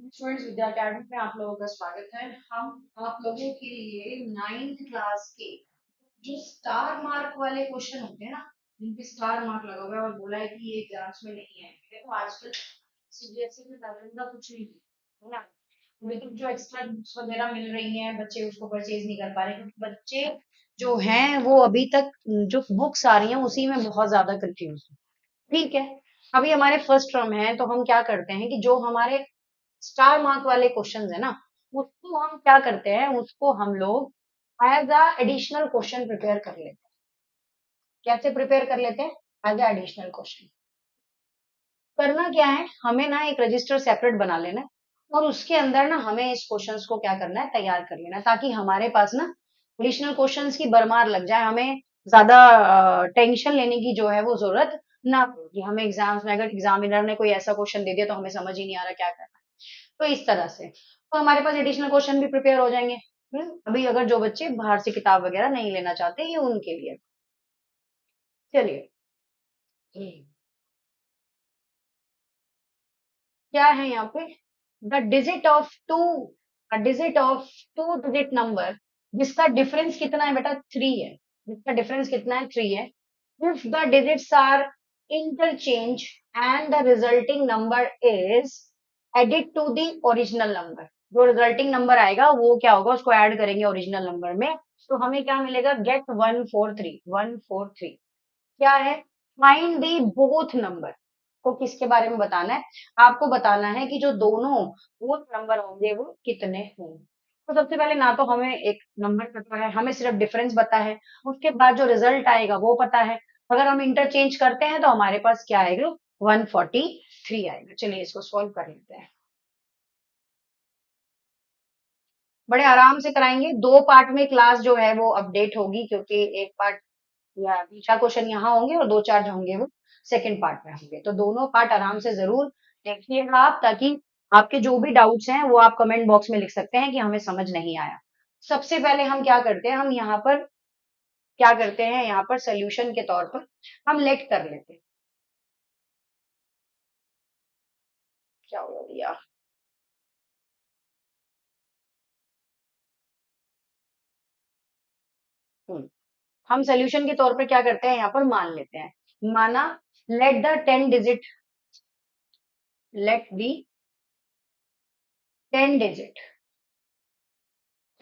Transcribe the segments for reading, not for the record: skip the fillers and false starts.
Students विद्या academy में आप लोगों का स्वागत है। हम आप लोगों के लिए 9th क्लास के जो स्टार मार्क वाले क्वेश्चन होते हैं ना, जिन पे स्टार मार्क लगा हुआ है और बोला है कि ये एग्जाम्स में नहीं है। देखो आजकल सीबीएसई में पैटर्न का कुछ नहीं है ना। अभी तो जो एक्स्ट्रा बुक्स वगैरह मिल रही हैं बच्चे उसको परचेज नहीं कर पा रहे क्योंकि बच्चे जो हैं वो अभी तक जो बुक्स आ रही हैं उसी में बहुत ज्यादा कंफ्यूज है। ठीक है, अभी हमारे फर्स्ट टर्म है तो हम क्या करते हैं कि जो हमारे स्टार मार्क वाले क्वेश्चंस है ना, उसको हम क्या करते हैं, उसको हम लोग as a additional question prepare कर लेते हैं। कैसे प्रिपेयर कर लेते हैं? As a additional question. करना क्या है, हमें ना एक रजिस्टर सेपरेट बना लेना है और उसके अंदर ना हमें इस क्वेश्चंस को क्या करना है, तैयार कर लेना है, ताकि हमारे पास ना एडिशनल क्वेश्चंस की भरमार लग जाए, हमें ज्यादा टेंशन लेने की जो है वो जरूरत ना पड़े कि हमें एग्जाम्स में अगर एग्जामिनर ने कोई ऐसा क्वेश्चन दे दिया तो हमें समझ ही नहीं आ रहा क्या करना है। तो इस तरह से तो हमारे पास एडिशनल क्वेश्चन भी प्रिपेयर हो जाएंगे। अभी अगर जो बच्चे बाहर से किताब वगैरह नहीं लेना चाहते, ये उनके लिए। चलिए, हम्म, क्या है यहाँ पे, the digit of two, digit of two digit number जिसका डिफरेंस कितना है बेटा, थ्री है। जिसका डिफरेंस कितना है, थ्री है। If the digits are interchange and the resulting number is added to the original number, जो रिजल्टिंग नंबर आएगा वो क्या होगा, उसको ऐड करेंगे ओरिजिनल नंबर में, तो हमें क्या मिलेगा, गेट 143, 143। क्या है, फाइंड दी बोथ नंबर। को किसके बारे में बताना है, आपको बताना है कि जो दोनों बोथ नंबर होंगे वो कितने होंगे। तो सबसे पहले ना तो हमें एक नंबर पता है, हमें सिर्फ डिफरेंस पता है। उसके बाद जो रिजल्ट आएगा वो पता है। अगर हम इंटरचेंज करते हैं तो हमारे पास क्या आएगा, 143 आएगा। चलिए इसको सॉल्व कर लेते हैं। बड़े आराम से कराएंगे, दो पार्ट में क्लास जो है वो अपडेट होगी, क्योंकि एक पार्ट या 2 4 क्वेश्चन यहाँ होंगे और 2 4 जो होंगे वो सेकंड पार्ट में होंगे। तो दोनों पार्ट आराम से जरूर देखिएगा आप, ताकि आपके जो भी डाउट्स हैं वो आप कमेंट बॉक्स में लिख सकते हैं कि हमें समझ नहीं आया। सबसे पहले हम क्या करते हैं, हम यहाँ पर क्या करते हैं, यहाँ पर सोल्यूशन के तौर पर हम लेट कर लेते हैं। क्या हो गया, हम्म, हम सोल्यूशन के तौर पर क्या करते हैं, यहाँ पर मान लेते हैं, माना let the 10 digit, let the 10 digit,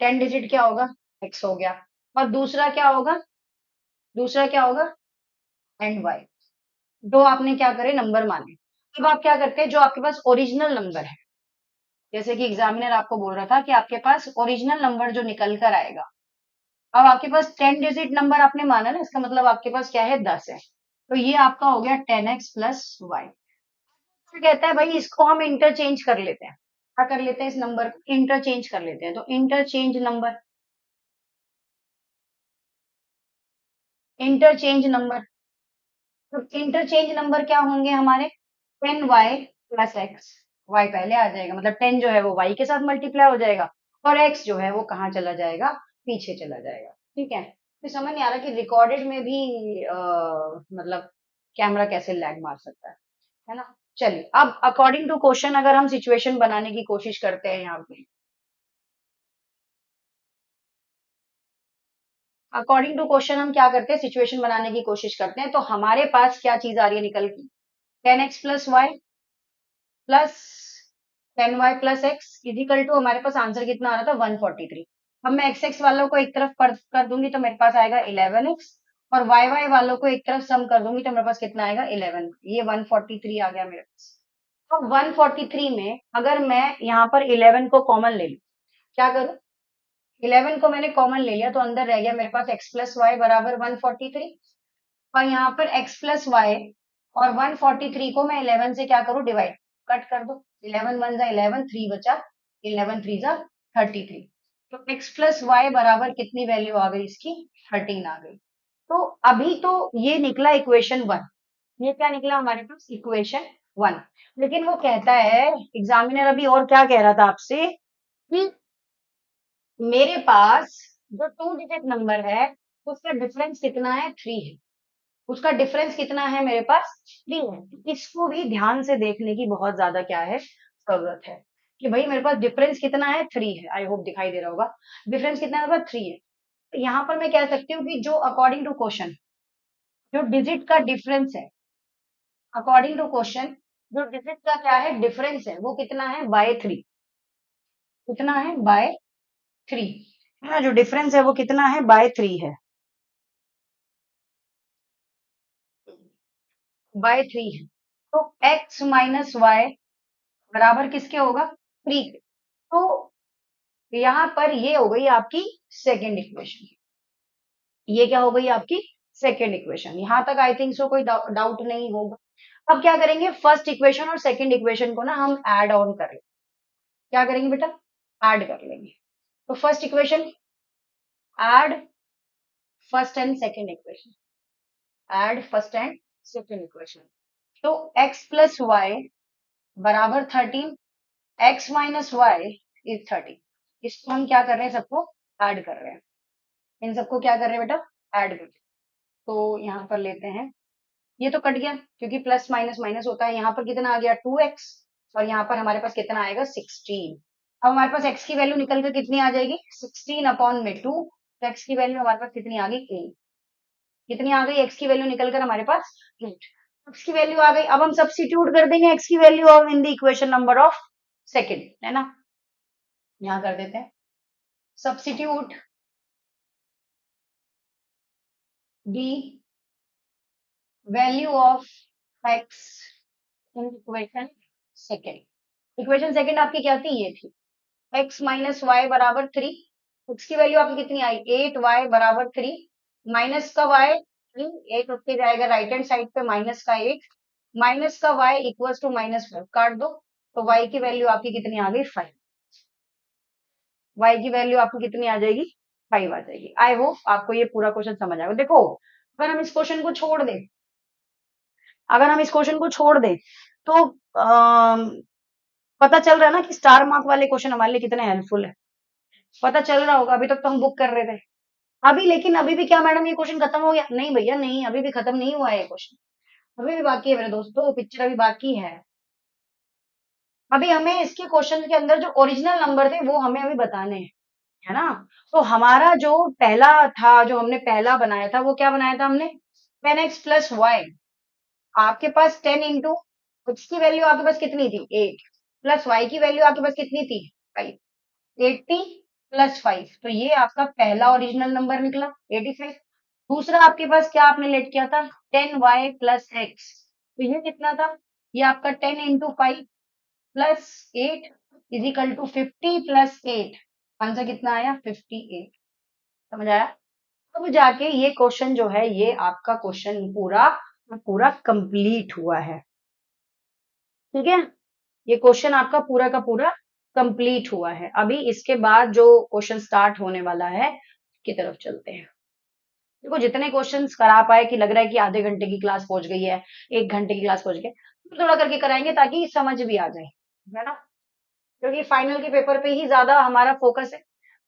10 digit क्या होगा, एक्स हो गया। और दूसरा क्या होगा, दूसरा क्या होगा, एंड वाई। दो आपने क्या करे, नंबर माने। अब आप क्या करते हैं, जो आपके पास ओरिजिनल नंबर है, जैसे कि एग्जामिनर आपको बोल रहा था कि आपके पास ओरिजिनल नंबर जो निकल कर आएगा, अब आपके पास 10 डिजिट नंबर आपने माना ना, इसका मतलब आपके पास क्या है, 10 है। तो ये आपका हो गया 10x प्लस वाई। फिर कहता है भाई इसको हम इंटरचेंज कर लेते हैं। क्या कर लेते हैं, इस नंबर को इंटरचेंज कर लेते हैं। तो इंटरचेंज नंबर, इंटरचेंज नंबर, तो इंटरचेंज नंबर क्या होंगे हमारे, 10y प्लस एक्स। वाई पहले आ जाएगा, मतलब 10 जो है वो वाई के साथ मल्टीप्लाई हो जाएगा, और एक्स जो है वो कहाँ चला जाएगा, पीछे चला जाएगा। ठीक है, तो समझ नहीं आ रहा कि रिकॉर्डेड में भी मतलब कैमरा कैसे लैग मार सकता है ना। चलिए अब अकॉर्डिंग टू क्वेश्चन अगर हम सिचुएशन बनाने की कोशिश करते हैं, यहाँ पे अकॉर्डिंग टू क्वेश्चन हम क्या करते हैं, सिचुएशन बनाने की कोशिश करते हैं। तो हमारे पास क्या चीज आ रही है निकल की, 10x plus y plus 10y plus x is equal to, हमारे पास आंसर कितना आ रहा था, 143। अब मैं एक्स एक्स वालों को एक तरफ कर दूंगी तो मेरे पास आएगा 11x, और वाई वाई वालों को एक तरफ सम कर दूंगी तो मेरे पास कितना आएगा, 11। ये 143 आ गया मेरे पास। अब 143 में अगर मैं यहाँ पर 11 को कॉमन ले लूं, क्या करूं, 11 को मैंने कॉमन ले लिया तो अंदर रह गया मेरे पास x प्लस वाई बराबर 143। और यहाँ पर x प्लस वाई और 143 को मैं 11 से क्या करूं, डिवाइड, कट कर दो। 11 वन जा 11, 3 बचा, 11 थ्री जा 33। तो x प्लस वाई बराबर कितनी वैल्यू आ गई इसकी, 13 आ गई। तो अभी तो ये निकला इक्वेशन वन, ये क्या निकला हमारे पास, इक्वेशन वन। लेकिन वो कहता है एग्जामिनर अभी और क्या कह रहा था आपसे, कि मेरे पास जो टू डिजिट नंबर है उसका डिफरेंस कितना है, थ्री है। उसका डिफरेंस कितना है मेरे पास, थ्री है। इसको भी ध्यान से देखने की बहुत ज्यादा क्या है, जरूरत है। कि भाई मेरे पास डिफरेंस कितना है, 3 है। आई होप दिखाई दे रहा होगा। डिफरेंस कितना है, मेरे पास 3 है। तो यहाँ पर मैं कह सकती हूँ कि जो अकॉर्डिंग टू क्वेश्चन जो डिजिट का डिफरेंस है, अकॉर्डिंग टू क्वेश्चन जो डिजिट का क्या है, डिफरेंस है, वो कितना है, बाय 3। कितना है, बाय 3 है ना। जो डिफरेंस है वो कितना है, बाय 3 है, बाय 3 है। तो x माइनस वाई बराबर किसके होगा, 3 के। तो यहाँ पर ये हो गई आपकी सेकेंड इक्वेशन। ये क्या हो गई आपकी सेकेंड इक्वेशन। यहां तक आई थिंक सो कोई डाउट नहीं होगा। अब क्या करेंगे, फर्स्ट इक्वेशन और सेकेंड इक्वेशन को ना हम ऐड ऑन कर लेंगे। क्या करेंगे बेटा, ऐड कर लेंगे। तो first equation, add first and second equation, add first and second equation. तो x प्लस वाई बराबर 13, x माइनस वाई इज 13। इसको हम क्या कर रहे हैं, सबको ऐड कर रहे हैं। इन सबको क्या कर रहे हैं बेटा, ऐड कर रहे हैं। तो यहाँ पर लेते हैं, ये तो कट गया क्योंकि प्लस माइनस माइनस होता है। यहाँ पर कितना आ गया, 2x, और यहाँ पर हमारे पास कितना आएगा, 16। अब हमारे पास x की वैल्यू निकल कर कितनी आ जाएगी, 16 अपॉन में 2। तो x की वैल्यू हमारे पास कितनी आ गई, 8। कितनी आ गई, x की वैल्यू निकल कर हमारे पास 8। x की वैल्यू आ गई। अब हम सब्स्टिट्यूट कर देंगे x की value of in the equation number of second, है ना। यहाँ कर देते हैं substitute the value of x in equation second. Equation second आपकी क्या थी, ये थी x माइनस वाई बराबर 3। x की वैल्यू आपकी कितनी आई, 8y बराबर 3। माइनस का y 3, 8 उठ के जाएगा राइट हैंड साइड पे, माइनस का 8, माइनस का y इक्वल टू -5 काट दो। तो y की वैल्यू आपकी कितनी आ गई, 5। y की वैल्यू आपको कितनी आ जाएगी, 5 आ जाएगी। आई होप आपको ये पूरा क्वेश्चन समझ आएगा। देखो, अगर हम इस क्वेश्चन को छोड़ दें, अगर हम इस क्वेश्चन को छोड़ दें तो पता चल रहा है ना कि स्टार मार्क वाले क्वेश्चन हमारे लिए कितने हेल्पफुल है। पता चल रहा होगा। अभी तक तो हम बुक कर रहे थे अभी, लेकिन अभी भी क्या मैडम ये क्वेश्चन खत्म हो गया, नहीं भैया नहीं, अभी भी खत्म नहीं हुआ है ये क्वेश्चन। अभी भी बाकी है मेरे दोस्तों, पिक्चर अभी बाकी है। अभी हमें इसके क्वेश्चन के अंदर जो ओरिजिनल नंबर थे वो हमें अभी बताने हैं, है ना। तो हमारा जो पहला था, जो हमने पहला बनाया था, वो क्या बनाया था हमने, 10x प्लस वाई। आपके पास 10 इंटू एक्स की वैल्यू आपके पास कितनी थी, 8, प्लस वाई की वैल्यू आपके पास कितनी थी, 5। 80 प्लस 5, तो ये आपका पहला ओरिजिनल नंबर निकला, 85। दूसरा आपके पास क्या आपने लेट किया था, 10y प्लस एक्स। तो ये कितना था, ये आपका 10 into 5 plus 8 is equal to 50 plus 8। Answer कितना आया, 58। समझ आया। अब जाके ये क्वेश्चन जो है, ये आपका क्वेश्चन पूरा पूरा कंप्लीट हुआ है। ठीक है, ये क्वेश्चन आपका पूरा का पूरा कंप्लीट हुआ है। अभी इसके बाद जो क्वेश्चन स्टार्ट होने वाला है की तरफ चलते हैं। देखो, जितने क्वेश्चंस करा पाए कि लग रहा है कि आधे घंटे की क्लास पहुंच गई है, 1 घंटे की क्लास पहुंच गई, थोड़ा करके कराएंगे ताकि समझ भी आ जाए, है ना। क्योंकि फाइनल के पेपर पे ही ज्यादा हमारा फोकस है।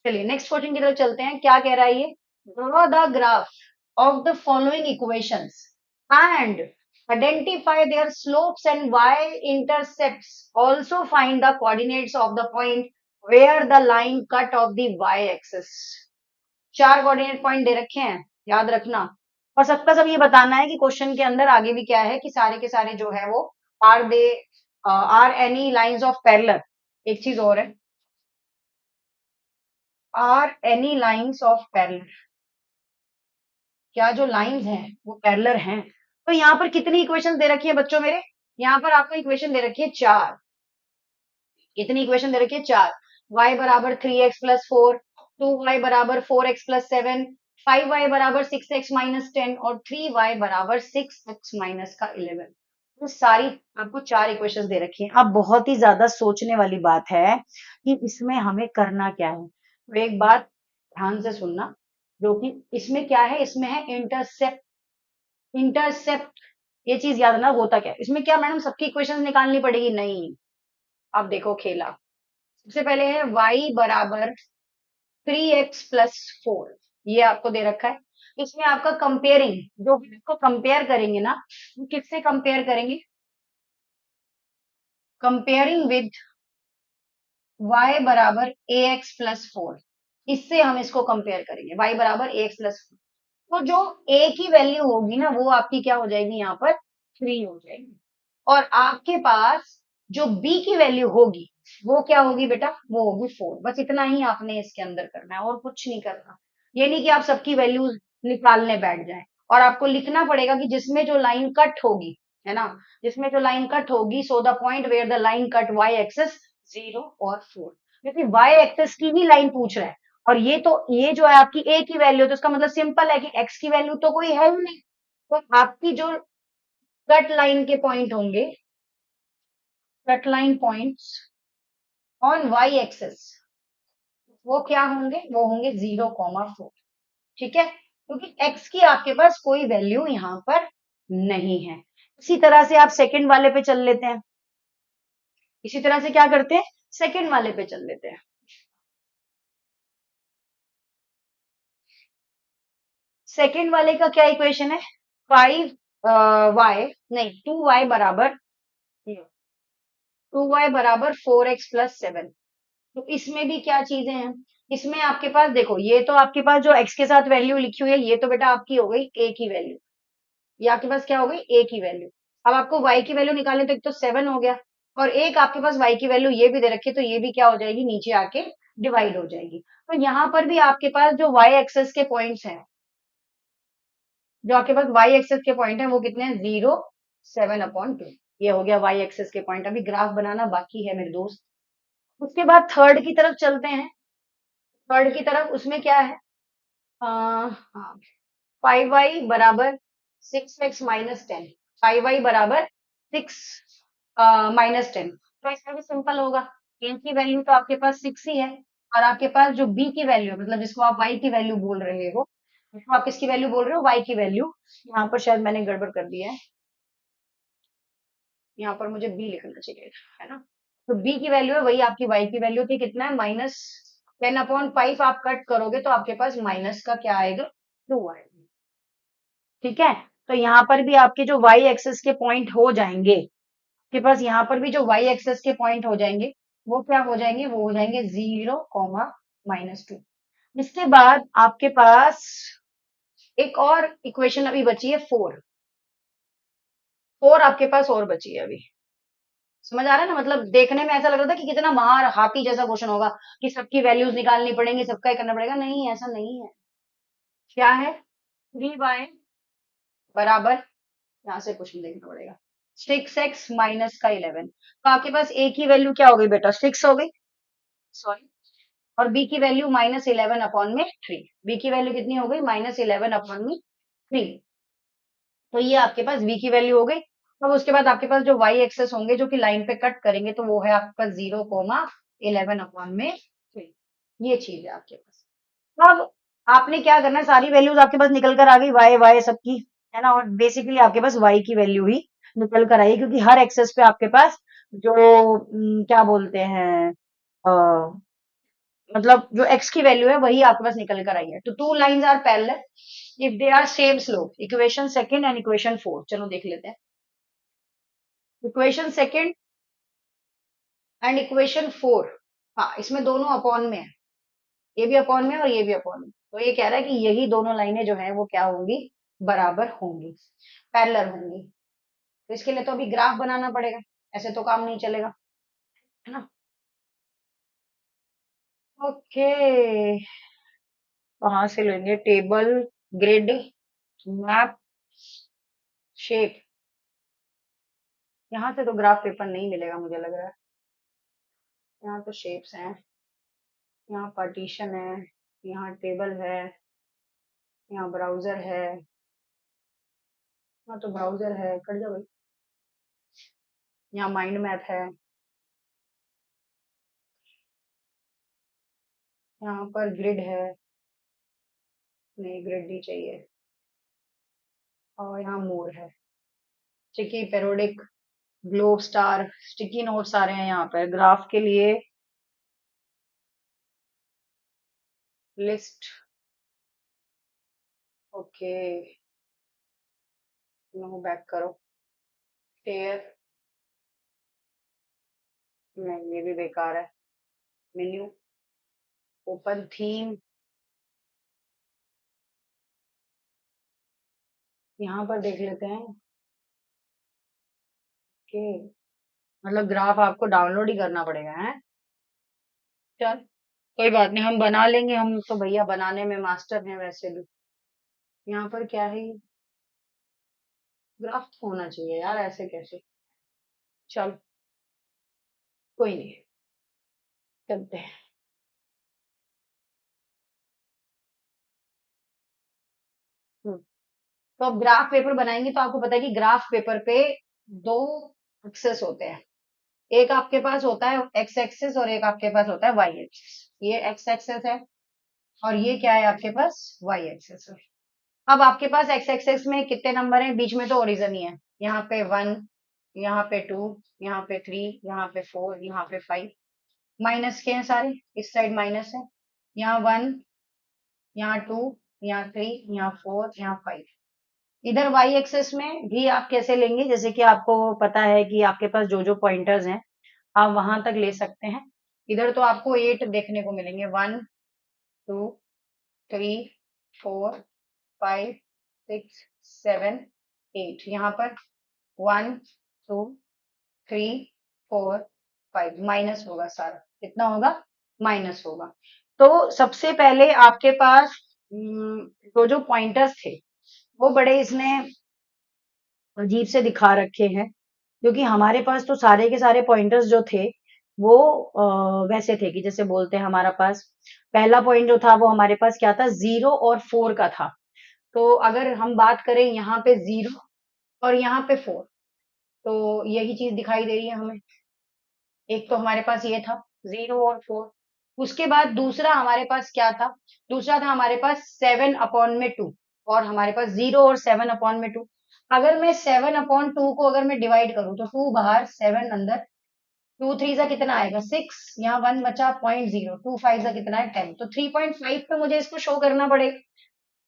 चलिए नेक्स्ट क्वेश्चन की तरफ चलते हैं। क्या कह रहा है ये, draw the graph of the following equations and identify their slopes and y-intercepts. Also find the coordinates of the point where the line cut off the y-axis. 4 coordinate point दे रखे हैं, याद रखना। और सबका सब ये बताना है कि क्वेश्चन के अंदर आगे भी क्या है कि सारे के सारे जो है वो are they are any lines of parallel. एक चीज और है, are any lines of parallel, क्या जो लाइंस हैं वो पैरेलल हैं। तो यहाँ पर कितनी इक्वेशन दे रखी है बच्चों मेरे, यहाँ पर आपको इक्वेशन दे रखी है 4। कितनी इक्वेशन दे रखी है, 4। y बराबर 3x प्लस 4, 2y बराबर 4x प्लस 7, 5y बराबर 6x माइनस 10 और 3y बराबर 6x माइनस का 11। तो सारी आपको 4 इक्वेशन दे रखी हैं। अब बहुत ही ज्यादा सोचने वाली बात है कि इसमें हमें करना क्या है। तो एक बात ध्यान से सुनना, जो कि इसमें क्या है, इसमें है इंटरसेप्ट। इंटरसेप्ट, ये चीज याद रखना होता क्या है इसमें। क्या मैडम सबकी इक्वेशन निकालनी पड़ेगी, नहीं। अब देखो खेला, सबसे पहले है y बराबर 3x प्लस 4, ये आपको दे रखा है। इसमें आपका कंपेयरिंग, जो भी इसको कंपेयर करेंगे ना, वो किससे कंपेयर करेंगे, कंपेयरिंग विद y बराबर ए एक्स प्लस फोर, इससे हम इसको कंपेयर करेंगे, y बराबर ए एक्स प्लस फोर। तो जो a की वैल्यू होगी ना वो आपकी क्या हो जाएगी, यहाँ पर 3 हो जाएगी। और आपके पास जो b की वैल्यू होगी वो क्या होगी बेटा, वो होगी 4। बस इतना ही आपने इसके अंदर करना है और कुछ नहीं करना। ये नहीं कि आप सबकी वैल्यूज निकालने बैठ जाएं। और आपको लिखना पड़ेगा कि जिसमें जो लाइन कट होगी, है ना, जिसमें जो लाइन कट होगी, so the point where the line cut y axis 0 और 4, क्योंकि वाई एक्सेस की ही लाइन पूछ रहा है। और ये तो, ये जो है आपकी ए की वैल्यू, तो इसका मतलब सिंपल है कि एक्स की वैल्यू तो कोई है ही नहीं। तो आपकी जो कट लाइन के पॉइंट होंगे, cut line points on y axis, वो क्या होंगे, वो होंगे 0,4। ठीक है, क्योंकि एक्स की आपके पास कोई वैल्यू यहाँ पर नहीं है। इसी तरह से आप सेकंड वाले पे चल लेते हैं। इसी तरह से क्या करते हैं, सेकंड वाले पे चल लेते हैं। सेकंड वाले का क्या इक्वेशन है, 5 y नहीं 2y बराबर, 2y बराबर 4x प्लस 7। तो इसमें भी क्या चीजें हैं, इसमें आपके पास देखो, ये तो आपके पास जो x के साथ वैल्यू लिखी हुई है ये तो बेटा आपकी हो गई a की वैल्यू, ये आपके पास क्या हो गई, a की वैल्यू। अब आपको y की वैल्यू निकालनी, तो एक तो 7 हो गया, और एक आपके पास y की वैल्यू ये भी दे रखी है, तो ये भी क्या हो जाएगी, नीचे आके डिवाइड हो जाएगी। तो यहाँ पर भी आपके पास जो y एक्सेस के पॉइंट्स हैं, जो आपके पास y एक्सेस के पॉइंट है वो कितने हैं, 0, 7/2। ये हो गया y एक्सेस के पॉइंट। अभी ग्राफ बनाना बाकी है मेरे दोस्त। उसके बाद थर्ड की तरफ चलते हैं। थर्ड की तरफ उसमें क्या है, हाँ, 5y बराबर 6x माइनस 10, 5y बराबर 6 माइनस 10। तो इसमें भी सिंपल होगा, a की वैल्यू तो आपके पास 6 ही है, और आपके पास जो b की वैल्यू है, मतलब जिसको आप y की वैल्यू बोल रहे हो, जिसको आप किसकी वैल्यू बोल रहे हो, y की वैल्यू, यहाँ पर शायद मैंने गड़बड़ कर दिया है, यहाँ पर मुझे b लिखना चाहिए, है ना। तो b की वैल्यू है वही आपकी y की वैल्यू थी, कितना है, -10/5। आप कट करोगे तो आपके पास माइनस का क्या आएगा, 2 आएगा। ठीक है, तो यहाँ पर भी आपके जो y एक्सेस के पॉइंट हो जाएंगे, आपके पास यहाँ पर भी जो y एक्सेस के पॉइंट हो जाएंगे, वो क्या हो जाएंगे, वो हो जाएंगे 0, -2। इसके बाद आपके पास एक और इक्वेशन अभी बची है, 4। 4 आपके पास और बची है अभी। समझ आ रहा है ना, मतलब देखने में ऐसा लग रहा था कि कितना महार हाथी जैसा क्वेश्चन होगा, कि सबकी वैल्यूज निकालनी पड़ेंगी, सबका ही करना पड़ेगा। नहीं, ऐसा नहीं है। क्या है, 3y बराबर, यहाँ से कुछ नहीं देखना पड़ेगा, 6x माइनस का 11। तो आपके पास a की वैल्यू क्या हो गई बेटा, 6 हो गई, सॉरी, और b की वैल्यू -11/3। b की वैल्यू कितनी हो गई, -11/3। तो ये आपके पास v की वैल्यू हो गई। अब उसके बाद आपके पास जो y एक्सेस होंगे, जो कि लाइन पे कट करेंगे, तो वो है आपके पास 0,11/3। ये चीज है आपके पास। अब आपने क्या करना है, सारी वैल्यूज आपके पास निकल कर आ गई, वाई वाई सबकी, है ना, और बेसिकली आपके पास वाई की वैल्यू ही निकल कर आई, क्योंकि हर एक्सेस पे आपके पास जो क्या बोलते हैं, अ, मतलब जो एक्स की वैल्यू है वही आपके पास निकल कर आई है। तो two lines are parallel if they are same slope, equation second and equation four, चलो देख लेते हैं। Equation second and equation four, हाँ, इसमें दोनों अपॉन में है, ये भी अपॉन में और ये भी अपॉन में। तो ये कह रहा है कि यही दोनों लाइनें जो है वो क्या होंगी, बराबर होंगी, पैरेलल होंगी। तो इसके लिए तो अभी ग्राफ बनाना पड़ेगा, ऐसे तो काम नहीं चलेगा, है ना। ओके, कहाँ से लेंगे, टेबल, ग्रिड, मैप, शेप। यहाँ से तो ग्राफ पेपर नहीं मिलेगा मुझे लग रहा है। यहाँ तो शेप्स हैं, यहाँ पार्टीशन है, यहाँ टेबल है, यहाँ ब्राउजर है, यहाँ तो ब्राउजर है, कर जा भाई। यहाँ माइंड मैप है, यहाँ पर ग्रिड है, नहीं ग्रिड नहीं चाहिए, और यहाँ मोर है, sticky, periodic, globe, star, sticky notes आ रहे हैं यहाँ पर ग्राफ के लिए, लिस्ट, ओके, नो बैक करो, टेयर, नहीं ये भी बेकार है, मेन्यू, ओपन थीम, यहाँ पर देख लेते हैं कि मतलब ग्राफ आपको डाउनलोड ही करना पड़ेगा है। चल कोई बात नहीं, हम बना लेंगे, हम तो भैया बनाने में मास्टर हैं वैसे भी। यहाँ पर क्या है, ग्राफ तो होना चाहिए यार, ऐसे कैसे। चल कोई नहीं, चलते हैं। हम्म, तो अब ग्राफ पेपर बनाएंगे तो आपको पता है कि ग्राफ पेपर पे दो एक्सेस होते हैं। एक आपके पास होता है एक्स एक्सेस और एक आपके पास होता है वाई एक्सेस। ये एक्स एक्सेस है और ये क्या है आपके पास, वाई एक्सेस है। अब आपके पास एक्स एक्सेस में कितने नंबर हैं, बीच में तो ओरिजन ही है। यहाँ पे 1, यहाँ पे 2, यहाँ पे 3, यहाँ पे 4, यहाँ पे 5। माइनस के हैं सारे, इस साइड माइनस है। यहाँ 1, यहाँ 2, यहाँ 3, यहाँ 4, यहाँ 5। इधर वाई एक्सेस में भी आप कैसे लेंगे, जैसे कि आपको पता है कि आपके पास जो जो पॉइंटर्स हैं आप वहां तक ले सकते हैं। इधर तो आपको 8 देखने को मिलेंगे, 1, 2, 3, 4, 5, 6, 7, 8। यहाँ पर 1, 2, 3, 4, 5 माइनस होगा सारा। कितना होगा, माइनस होगा। तो सबसे पहले आपके पास जो जो पॉइंटर्स थे वो बड़े इसने अजीब से दिखा रखे हैं, क्योंकि हमारे पास तो सारे के सारे पॉइंटर्स जो थे वो वैसे थे कि जैसे बोलते हैं हमारा पास पहला पॉइंट जो था वो हमारे पास क्या था, 0 और 4 का था। तो अगर हम बात करें यहाँ पे 0 और यहाँ पे 4, तो यही चीज दिखाई दे रही है हमें। एक तो हमारे पास ये था 0 और 4। उसके बाद दूसरा हमारे पास क्या था, दूसरा था हमारे पास 7/2 और हमारे पास 0 और 7/2। अगर मैं 7/2 को अगर मैं डिवाइड करूं तो 2 बाहर 7 अंदर, 2 3 सा कितना आएगा 6, यहाँ 1 बचा 0.0, 2 5 सा कितना है 10, तो 3.5 पे मुझे इसको शो करना पड़ेगा।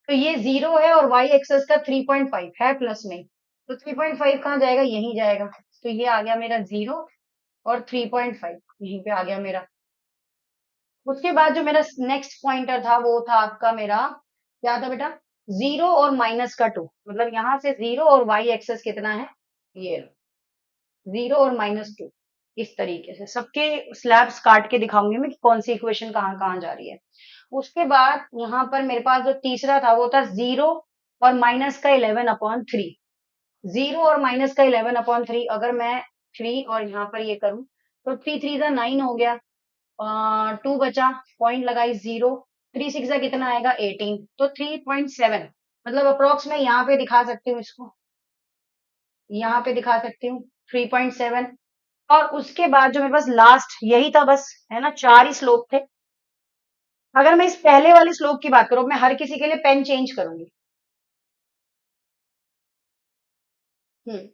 तो ये 0 है और y एक्सेस का 3.5 है प्लस में, तो 3.5 कहाँ जाएगा, यहीं जाएगा। तो ये आ गया मेरा 0 और 3.5 यहीं पे आ गया मेरा। उसके बाद जो मेरा नेक्स्ट पॉइंटर था वो था आपका मेरा क्या था बेटा, 0 और -2, मतलब यहाँ से 0 और y एक्सेस कितना है, ये 0 और -2। इस तरीके से सबके स्लैब्स काट के दिखाऊंगी मैं कि कौन सी इक्वेशन कहाँ कहाँ जा रही है। उसके बाद यहाँ पर मेरे पास जो तीसरा था वो था 0 और -11/3। 0 और -11/3 अगर मैं 3 और यहाँ पर ये करूं तो 3 3 का 9 हो गया, 2 बचा, पॉइंट लगाई 0, 3 6 का कितना आएगा 18, तो 3.7, मतलब अप्रोक्स मैं यहाँ पे दिखा सकती हूँ इसको, यहाँ पे दिखा सकती हूँ 3.7। और उसके बाद जो मेरे पास लास्ट यही था बस, है ना, 4 ही स्लोप थे। अगर मैं इस पहले वाले स्लोप की बात करूं, मैं हर किसी के लिए पेन चेंज करूंगी। हम्म,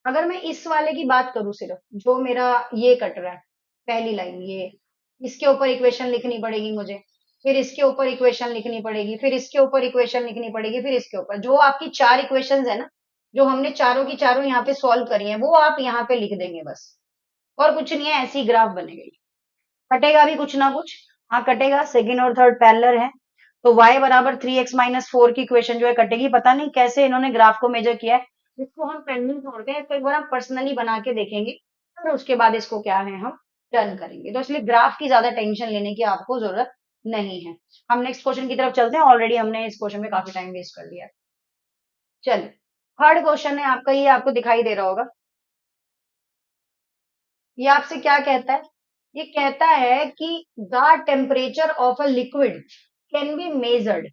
अगर मैं इस वाले की बात करूं सिर्फ, जो मेरा ये कट रहा है पहली लाइन ये, इसके ऊपर इक्वेशन लिखनी पड़ेगी मुझे, फिर इसके ऊपर इक्वेशन लिखनी पड़ेगी, फिर इसके ऊपर इक्वेशन लिखनी पड़ेगी, फिर इसके ऊपर, जो आपकी 4 इक्वेशंस है ना, जो हमने चारों की चारों यहाँ पे सॉल्व करी है वो आप यहाँ पे लिख देंगे बस, और कुछ नहीं है, ऐसी ग्राफ बनेगी। कटेगा भी कुछ ना कुछ, हाँ कटेगा, सेकंड और थर्ड पैरेलल है, तो y बराबर 3x - 4 की इक्वेशन जो है कटेगी। पता नहीं कैसे इन्होंने ग्राफ को मेजर किया है, इसको हम पेंडिंग छोड़ते हैं, इसको एक बार हम पर्सनली बना के देखेंगे, और उसके बाद इसको क्या है हम डन करेंगे। तो इसलिए ग्राफ की ज्यादा टेंशन लेने की आपको जरूरत नहीं है। हम नेक्स्ट क्वेश्चन की तरफ चलते हैं, ऑलरेडी हमने इस क्वेश्चन में काफी टाइम वेस्ट कर लिया है। चलिए, थर्ड क्वेश्चन है आपका, ये आपको दिखाई दे रहा होगा। ये आपसे क्या कहता है, ये कहता है कि the temperature of a liquid can be measured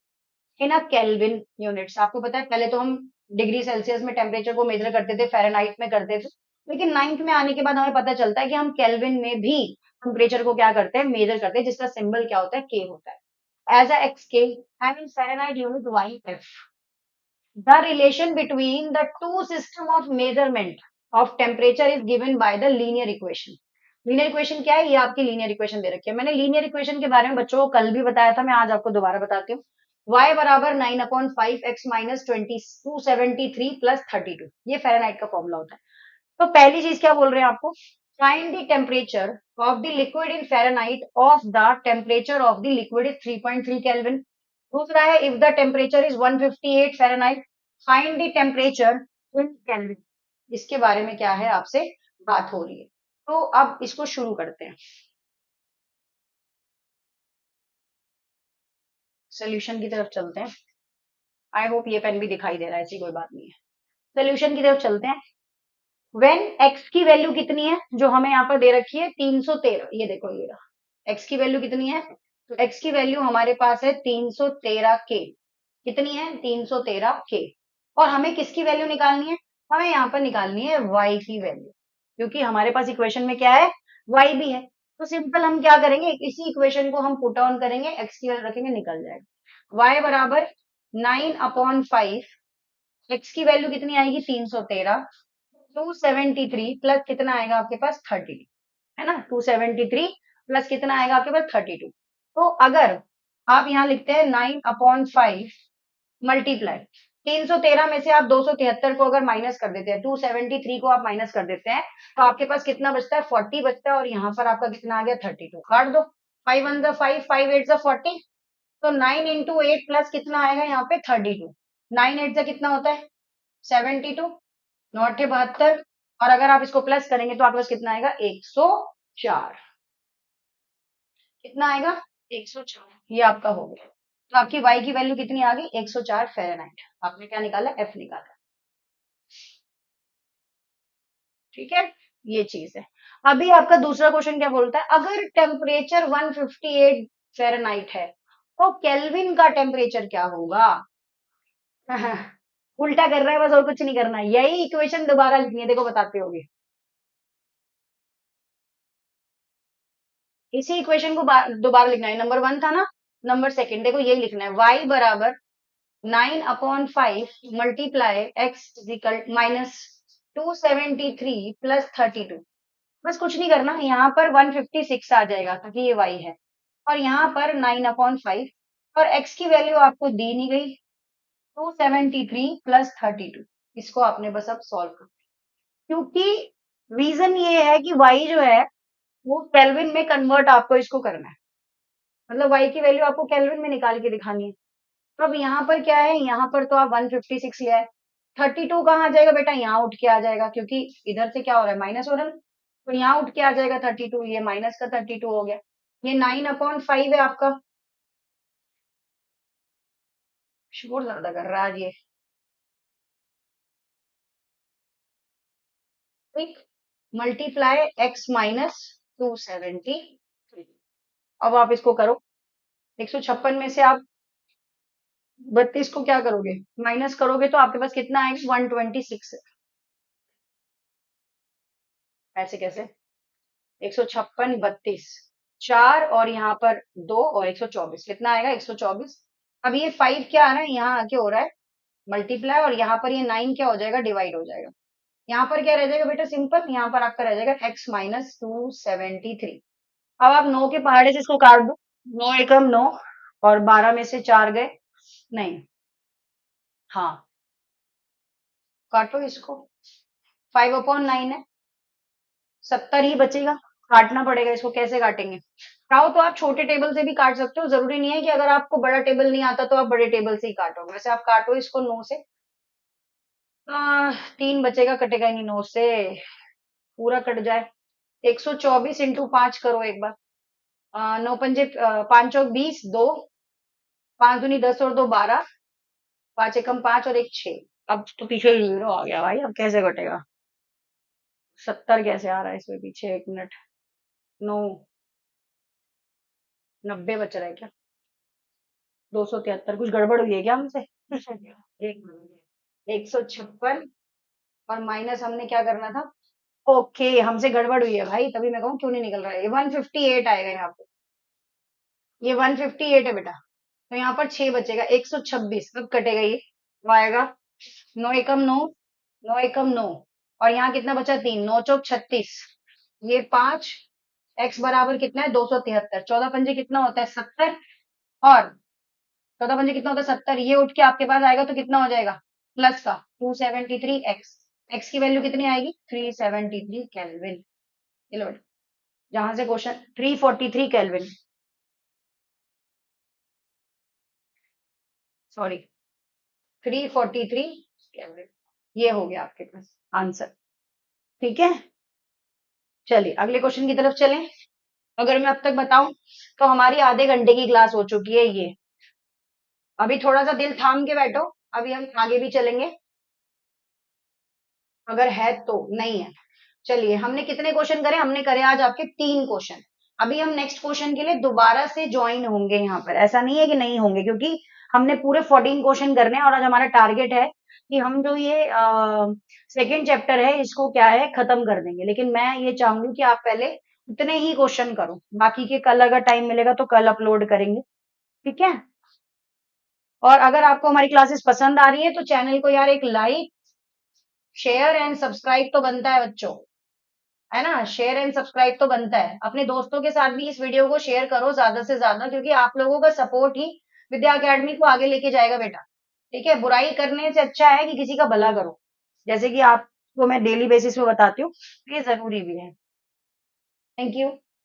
in a kelvin units. आपको पता है पहले तो हम डिग्री सेल्सियस में टेम्परेचर को मेजर करते थे, फ़ारेनहाइट में करते थे, लेकिन नाइन्थ में आने के बाद हमें पता चलता है कि हम केल्विन में भी टेम्परेचर को क्या करते हैं, मेजर करते हैं, जिसका सिंबल क्या होता है, के होता है। एज अ एक्सके and in Fahrenheit unit Y F, the relation between the two system of measurement of temperature is given by the linear equation. Linear equation क्या है, ये आपकी लीनियर इक्वेशन दे रखी है। मैंने लीनियर इक्वेशन के बारे में बच्चों को कल भी बताया था, मैं आज आपको दोबारा बताती हूँ। y बराबर 9/5x - 273 + 32, ये फ़ारेनहाइट का फॉर्मूला होता है। तो पहली चीज क्या बोल रहे हैं आपको, find the temperature of the liquid in Fahrenheit of the temperature of the liquid is 3.3 kelvin. दूसरा है if the temperature is 158 Fahrenheit find the temperature in kelvin. इसके बारे में क्या है आपसे बात हो रही है। तो अब इसको शुरू करते हैं। सोल्यूशन की तरफ चलते हैं। आई होप ये पेन भी दिखाई दे रहा है, ऐसी कोई बात नहीं है। सोल्यूशन की तरफ चलते हैं। व्हेन x की वैल्यू कितनी है जो हमें यहाँ पर दे रखी है 313, ये देखो ये रहा। x की वैल्यू कितनी है, तो x की वैल्यू हमारे पास है 313 के। कितनी है 313 के। और हमें किसकी वैल्यू निकालनी है, हमें यहाँ पर निकालनी है y की वैल्यू, क्योंकि हमारे पास इक्वेशन में क्या है y भी है। तो सिंपल हम क्या करेंगे, इसी इक्वेशन को हम पुट ऑन करेंगे, x की वैल्यू रखेंगे, निकल जाएगा y बराबर 9/5। x की वैल्यू कितनी आएगी 313, 273 प्लस कितना आएगा आपके पास 32, है ना। 273 प्लस कितना आएगा आपके पास 32। तो अगर आप यहाँ लिखते हैं 9/5 मल्टीप्लाई 313 में से आप 273 को अगर माइनस कर देते हैं, 273 को आप माइनस कर देते हैं, तो आपके पास कितना बचता है 40 बचता है। और यहाँ पर आपका कितना आ गया 32, काट दो। 5 1 5, 5 8 40। तो 9 इंटू 8 प्लस कितना आएगा यहाँ पे 32। 9 8 कितना होता है 72, 9 72। और अगर आप इसको प्लस करेंगे तो आपके पास कितना आएगा 104। कितना आएगा 104, ये आपका हो गया। तो आपकी y की वैल्यू कितनी आ गई 104 फ़ारेनहाइट। आपने क्या निकाला f निकाला। ठीक है, ये चीज है। अभी आपका दूसरा क्वेश्चन क्या बोलता है, अगर टेम्परेचर 158 फ़ारेनहाइट है तो केल्विन का टेम्परेचर क्या होगा। उल्टा कर रहा है बस, और कुछ नहीं करना है। यही इक्वेशन दोबारा लिखनी है, देखो बताते होगे। इसी इक्वेशन को दोबारा लिखना है। नंबर 1 था ना, नंबर 2 देखो यही लिखना है। y बराबर 9/5 multiply x is equal minus 273 plus 32। बस कुछ नहीं करना, यहाँ पर 156 आ जाएगा क्योंकि ये y है, और यहाँ पर 9/5 और x की वैल्यू आपको दी नहीं गई 273 प्लस 32। इसको आपने बस अब सॉल्व कर, क्योंकि रीजन ये है कि y जो है वो केल्विन में कन्वर्ट आपको इसको करना है, मतलब y की वैल्यू आपको केल्विन में निकाल के दिखानी है। तो अब यहाँ पर क्या है, यहाँ पर तो आप 156 लिया है, 32 कहाँ आ जाएगा बेटा, यहाँ उठ के आ जाएगा, क्योंकि इधर से क्या हो रहा है माइनस हो रहा है, तो यहाँ उठ के आ जाएगा 32, ये माइनस का 32 हो गया। ये 9/5 है आपका। शोर ज्यादा कर रहा है आज ये। ठीक, मल्टीप्लाई x माइनस 273। अब आप इसको करो, 156 में से आप 32 को क्या करोगे माइनस करोगे तो आपके पास कितना आएगा 126। ऐसे कैसे, 156 32 4 और यहाँ पर 2 और 124, कितना आएगा 124। अब ये 5 क्या आ रहा है यहाँ आके हो रहा है मल्टीप्लाई, और यहाँ पर ये 9 क्या हो जाएगा डिवाइड हो जाएगा। यहाँ पर क्या रह जाएगा बेटा सिंपल, यहाँ पर आपका रह जाएगा x माइनस 273। अब आप 9 के पहाड़े से इसको काट दो, 9 एकम 9 और 12 में से 4 गए, नहीं हाँ काटो इसको, 5/9 है, 70 ही बचेगा। काटना पड़ेगा इसको, कैसे काटेंगे, चाहो तो आप छोटे टेबल से भी काट सकते हो, जरूरी नहीं है कि अगर आपको बड़ा टेबल नहीं आता तो आप बड़े टेबल से ही काटो। वैसे आप काटो इसको 9 से, 3 बचेगा, कटेगा ही नहीं 9 से, पूरा कट जाए। 124 इंटू 5 करो एक बार, 9 पंजे 5 चौक 20, 2 5 दूनी 10 और 2 12, 5 एकम 5 और 1 6। अब तो पीछे जीरो आ गया भाई, अब कैसे कटेगा, 70 कैसे आ रहा है इसमें पीछे, 1 मिनट, 9 90 बच रहा है क्या, 273, कुछ गड़बड़ हुई है क्या हमसे। एक 156 और माइनस हमने क्या करना था, ओके हमसे गड़बड़ हुई है भाई, तभी मैं कहूँ क्यों नहीं निकल रहा है। ये 158 आएगा यहाँ पे, ये 158 है बेटा, तो यहाँ पर 6 बचेगा, 126 अब कटेगा ये, वो आएगा 9 एकम 9, 9 एकम 9 और यहाँ कितना बचा 3, 9 चौक 36, ये 5, x बराबर कितना है 273, 14 पंजे कितना होता है 70, और 14 पंजे कितना होता है 70, ये उठ के आपके पास आएगा तो कितना हो जाएगा प्लस का 273 x, x की वैल्यू कितनी आएगी 373 केल्विन। ये लो बेटा, जहां से क्वेश्चन 343 केल्विन, सॉरी 343 केल्विन, ये हो गया आपके पास आंसर। ठीक है, चलिए अगले क्वेश्चन की तरफ चलें। अगर मैं अब तक बताऊं तो हमारी आधे घंटे की क्लास हो चुकी है ये। अभी थोड़ा सा दिल थाम के बैठो, अभी हम आगे भी चलेंगे अगर है तो, नहीं है। चलिए, हमने कितने क्वेश्चन करे? हमने करे आज आपके 3 क्वेश्चन। अभी हम नेक्स्ट क्वेश्चन के लिए दोबारा से ज्वाइन होंगे यहाँ पर, ऐसा नहीं है कि नहीं होंगे, क्योंकि हमने पूरे 14 क्वेश्चन करने हैं और आज हमारा टारगेट है कि हम जो ये सेकेंड चैप्टर है इसको क्या है खत्म कर देंगे। लेकिन मैं ये चाहूंगी कि आप पहले इतने ही क्वेश्चन करो, बाकी के कल अगर टाइम मिलेगा तो कल अपलोड करेंगे। ठीक है, और अगर आपको हमारी क्लासेस पसंद आ रही है तो चैनल को यार एक लाइक, शेयर एंड सब्सक्राइब तो बनता है बच्चों, है ना? शेयर एंड सब्सक्राइब तो बनता है। अपने दोस्तों के साथ भी इस वीडियो को शेयर करो ज्यादा से ज्यादा, क्योंकि आप लोगों का सपोर्ट ही विद्या अकेडमी को आगे लेके जाएगा बेटा। ठीक है, बुराई करने से अच्छा है कि किसी का भला करो, जैसे कि आपको मैं डेली बेसिस पे बताती हूँ, तो ये जरूरी भी है। Thank you.